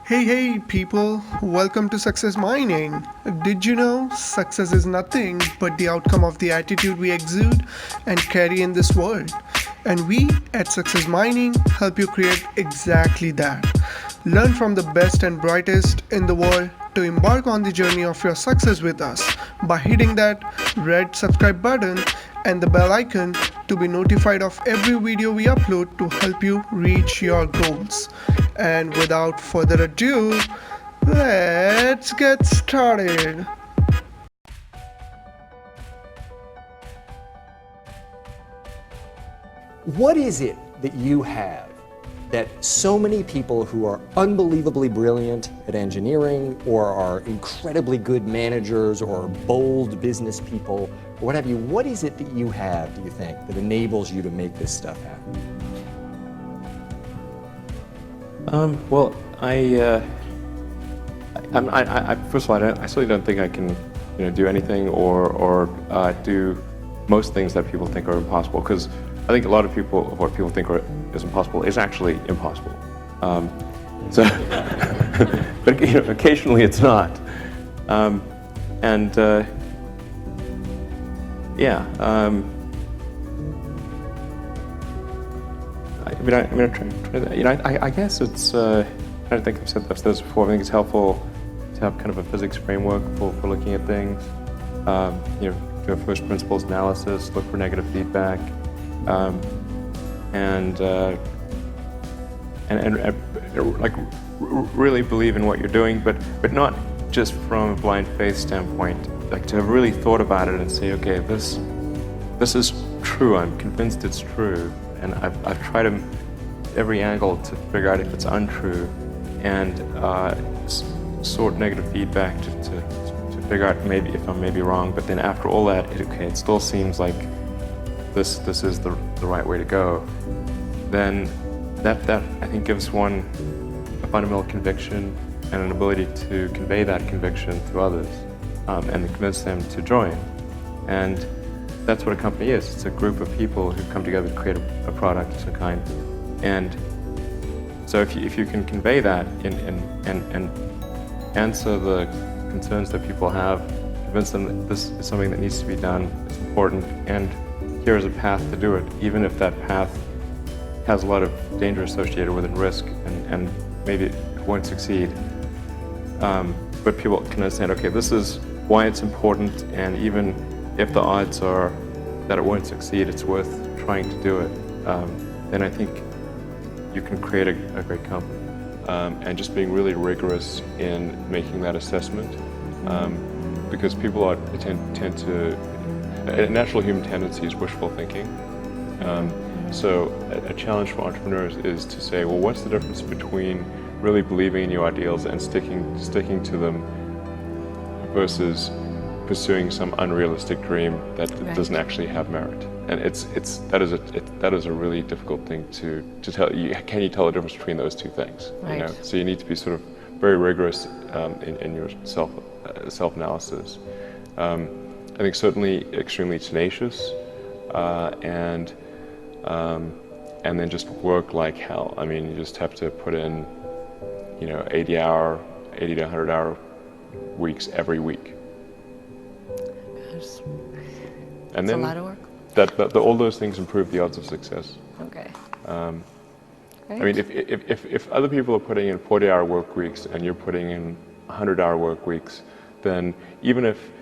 Hey people, welcome to Success Mining. Did you know success is nothing but the outcome of the attitude we exude and carry in this world? And we at Success Mining help you create exactly that. Learn from the best and brightest in the world to embark on the journey of your success with us by hitting that red subscribe button and the bell icon to be notified of every video we upload to help you reach your goals. And without further ado, let's get started. What is it that you have that so many people who are unbelievably brilliant at engineering or are incredibly good managers or bold business people or what have you, what is it that you have, do you think, that enables you to make this stuff happen? Well, first of all, I certainly don't think I can, do anything or do most things that people think are impossible. Because I think a lot of people, what people think is impossible is actually impossible. So, but occasionally it's not. And yeah. I'm gonna try that. I guess it's. I don't think I've said this before. I think it's helpful to have kind of a physics framework for looking at things. Do a first principles analysis, look for negative feedback, and like really believe in what you're doing, but not just from a blind faith standpoint. Like to have really thought about it and say, okay, this is true. I'm convinced it's true. And I've tried every angle to figure out if it's untrue, and sort negative feedback to figure out maybe if I'm maybe wrong. But then after all that, it still seems like this is the right way to go. Then that I think gives one a fundamental conviction and an ability to convey that conviction to others and convince them to join. And that's what a company is. It's a group of people who come together to create a product of a kind. And so if you can convey that and answer the concerns that people have, convince them that this is something that needs to be done, it's important, and here is a path to do it, even if that path has a lot of danger associated with it and risk, and maybe it won't succeed. But people can understand, okay, this is why it's important, and even if the odds are that it won't succeed, it's worth trying to do it. Then I think you can create a great company. And just being really rigorous in making that assessment, because people tend to, a natural human tendency is wishful thinking. So a challenge for entrepreneurs is to say, well, what's the difference between really believing in your ideals and sticking to them versus pursuing some unrealistic dream that doesn't actually have merit? And that is a really difficult thing to tell. Can you tell the difference between those two things? Right. So you need to be sort of very rigorous in your self-analysis. I think certainly extremely tenacious, and then just work like hell. I mean, you just have to put in 80 to 100 hour weeks every week. Gosh. And That's then a lot of work. all those things improve the odds of success. Okay. I mean, if other people are putting in 40-hour work weeks and you're putting in 100-hour work weeks, then even if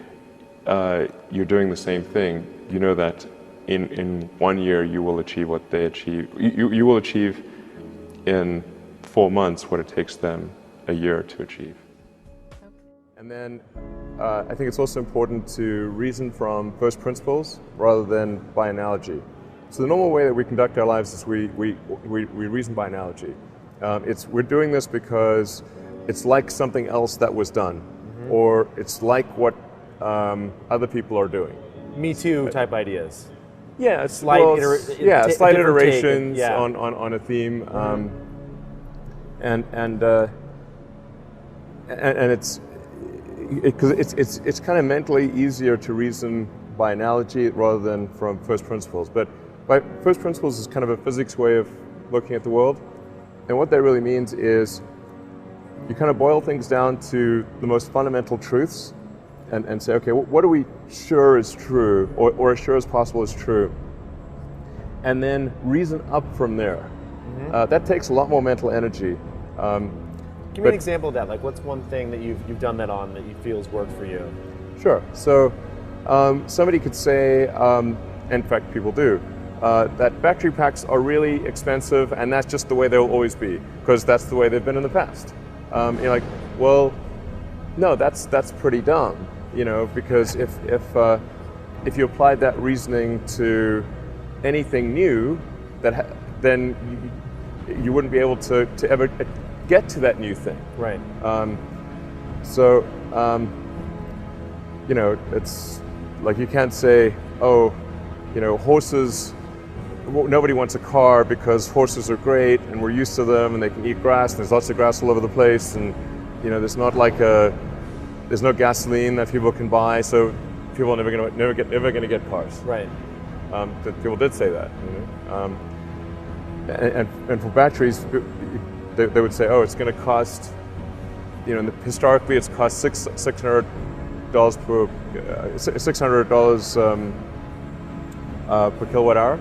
you're doing the same thing, you know that in 1 year you will achieve what they achieve. You will achieve in 4 months what it takes them a year to achieve. And then I think it's also important to reason from first principles rather than by analogy. So the normal way that we conduct our lives is we reason by analogy. We're doing this because it's like something else that was done, or it's like what other people are doing. Me Too type ideas. Yeah, Slight slight different take, iterations yeah. on a theme, and it's because it's kind of mentally easier to reason by analogy rather than from first principles. But by first principles is kind of a physics way of looking at the world, and what that really means is you kind of boil things down to the most fundamental truths and say, okay, what are we sure is true, or as sure as possible is true? And then reason up from there. That takes a lot more mental energy. Give me an example of that. Like, what's one thing that you've done that on that you feel has worked for you? Sure. So somebody could say, in fact people do, that battery packs are really expensive and that's just the way they'll always be, because that's the way they've been in the past. You're like, well, no, that's pretty dumb, you know, because if you applied that reasoning to anything new, then you wouldn't be able to ever get to that new thing. Right. You know, it's like you can't say, oh, you know, horses, nobody wants a car because horses are great and we're used to them and they can eat grass and there's lots of grass all over the place, and you know, there's no gasoline that people can buy, so people are never gonna get cars. Right. People did say that. You know? And for batteries, they would say, oh, it's going to cost, you know, historically it's cost $600 per kilowatt hour,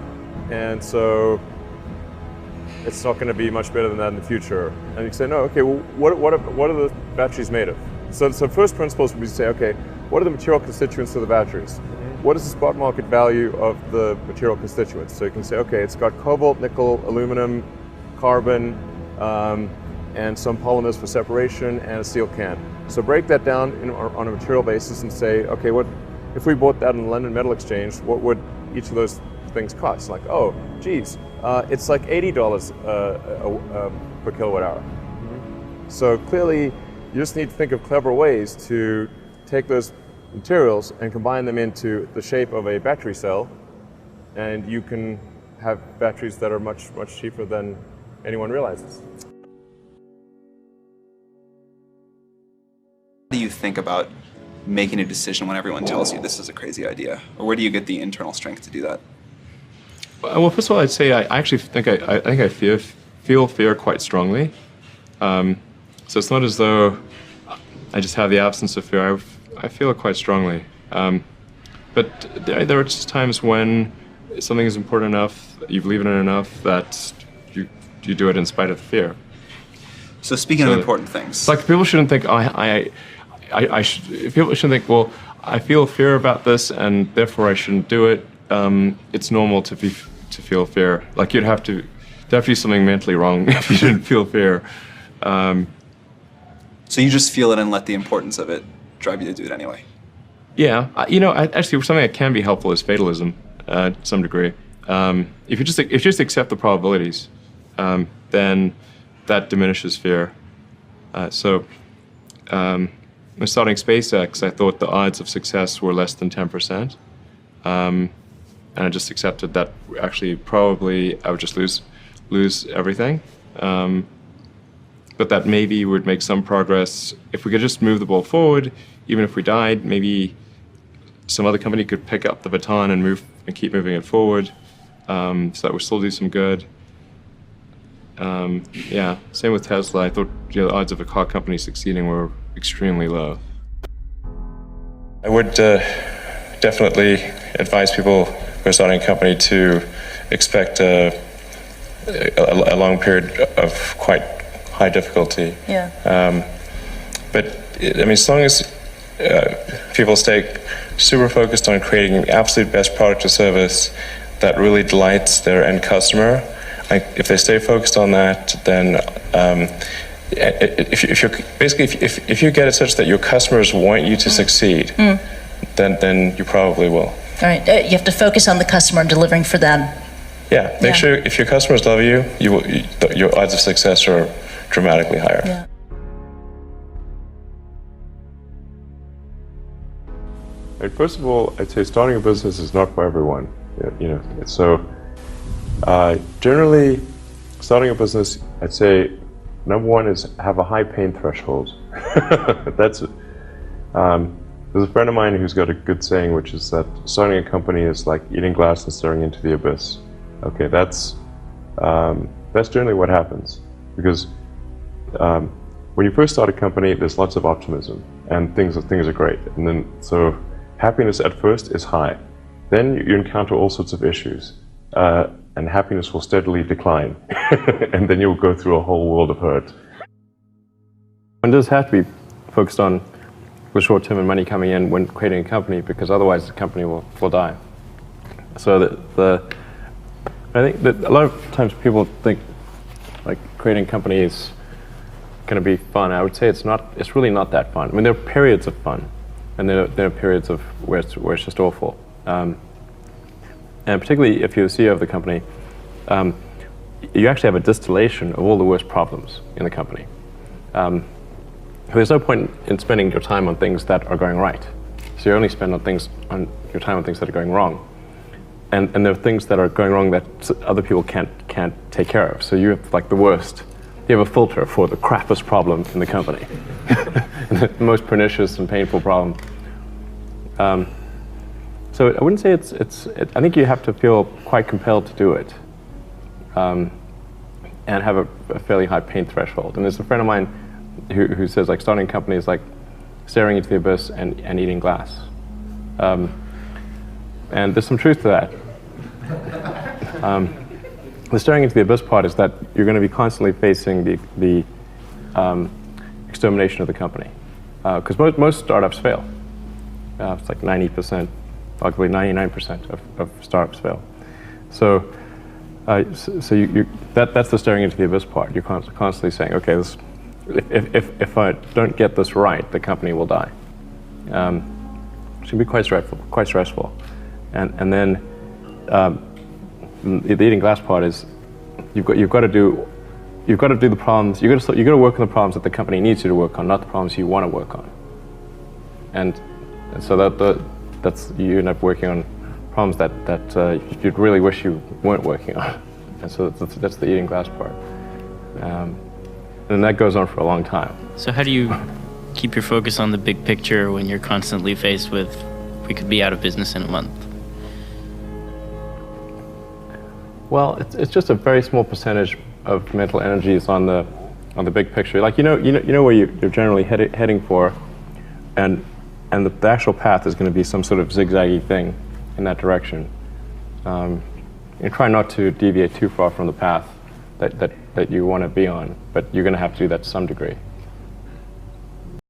and so it's not going to be much better than that in the future. And you say, no, okay, well, what are the batteries made of? So first principles would be to say, okay, what are the material constituents of the batteries? What is the spot market value of the material constituents? So you can say, okay, it's got cobalt, nickel, aluminum, carbon, and some polymers for separation, and a steel can. So break that down on a material basis and say, okay, what if we bought that on the London Metal Exchange, what would each of those things cost? Like, oh, geez, it's like $80 per kilowatt hour. So clearly, you just need to think of clever ways to take those materials and combine them into the shape of a battery cell, and you can have batteries that are much cheaper than anyone realizes. How do you think about making a decision when everyone tells you this is a crazy idea? Or where do you get the internal strength to do that? Well, first of all, I'd say I actually think I feel fear quite strongly. So it's not as though I just have the absence of fear. I feel it quite strongly. But there are just times when something is important enough, you believe in it enough, that you do it in spite of the fear. So speaking of important things, it's like people shouldn't think, people shouldn't think, well, I feel fear about this and therefore I shouldn't do it. It's normal to feel fear. Like there'd have to be something mentally wrong if you didn't feel fear. So you just feel it and let the importance of it drive you to do it anyway? Yeah, actually something that can be helpful is fatalism to some degree. If you just accept the probabilities, then that diminishes fear. When starting SpaceX, I thought the odds of success were less than 10%. And I just accepted that actually probably I would just lose everything. But that maybe would make some progress. If we could just move the ball forward, even if we died, maybe some other company could pick up the baton and keep moving it forward, so that would still do some good. Yeah, same with Tesla. I thought the odds of a car company succeeding were extremely low. I would definitely advise people who are starting a company to expect a long period of quite high difficulty. Yeah. But I mean, as long as people stay super focused on creating the absolute best product or service that really delights their end customer, if they stay focused on that, then if you get it such that your customers want you to succeed, then you probably will. All right. You have to focus on the customer and delivering for them. Yeah. Make sure if your customers love you, your odds of success are dramatically higher. Yeah. First of all, I'd say starting a business is not for everyone. So generally, starting a business, I'd say number one is have a high pain threshold. That's there's a friend of mine who's got a good saying, which is that starting a company is like eating glass and staring into the abyss. Okay, that's generally what happens, because when you first start a company, there's lots of optimism and things are great. And then, so happiness at first is high. Then you encounter all sorts of issues, and happiness will steadily decline. And then you'll go through a whole world of hurt. One does have to be focused on the short term and money coming in when creating a company, because otherwise the company will die. So I think that a lot of times people think like creating a company is going to be fun. I would say it's not. It's really not that fun. I mean, there are periods of fun, and there are periods of where it's just awful. And particularly if you're the CEO of the company, you actually have a distillation of all the worst problems in the company. There's no point in spending your time on things that are going right. So you only spend your time on things that are going wrong. And there are things that are going wrong that other people can't take care of. So you have like the worst. You have a filter for the crappiest problem in the company, the most pernicious and painful problem. So I wouldn't say I think you have to feel quite compelled to do it, and have a fairly high pain threshold. And there's a friend of mine who says like starting a company is like staring into the abyss and eating glass. And there's some truth to that. The staring into the abyss part is that you're going to be constantly facing the extermination of the company, because most startups fail. It's like 90%, arguably 99% of startups fail. So that's the staring into the abyss part. You're constantly saying, okay, if I don't get this right, the company will die. It can be quite stressful. And then the eating glass part is you've got to do the problems. You've got to work on the problems that the company needs you to work on, not the problems you want to work on. And so that's you end up working on problems that you'd really wish you weren't working on. And so that's the eating glass part. And that goes on for a long time. So how do you keep your focus on the big picture when you're constantly faced with, we could be out of business in a month? Well, it's just a very small percentage of mental energy is on the big picture. Like you know where you're generally heading for, and the actual path is going to be some sort of zigzaggy thing in that direction. And try not to deviate too far from the path that you want to be on, but you're going to have to do that to some degree.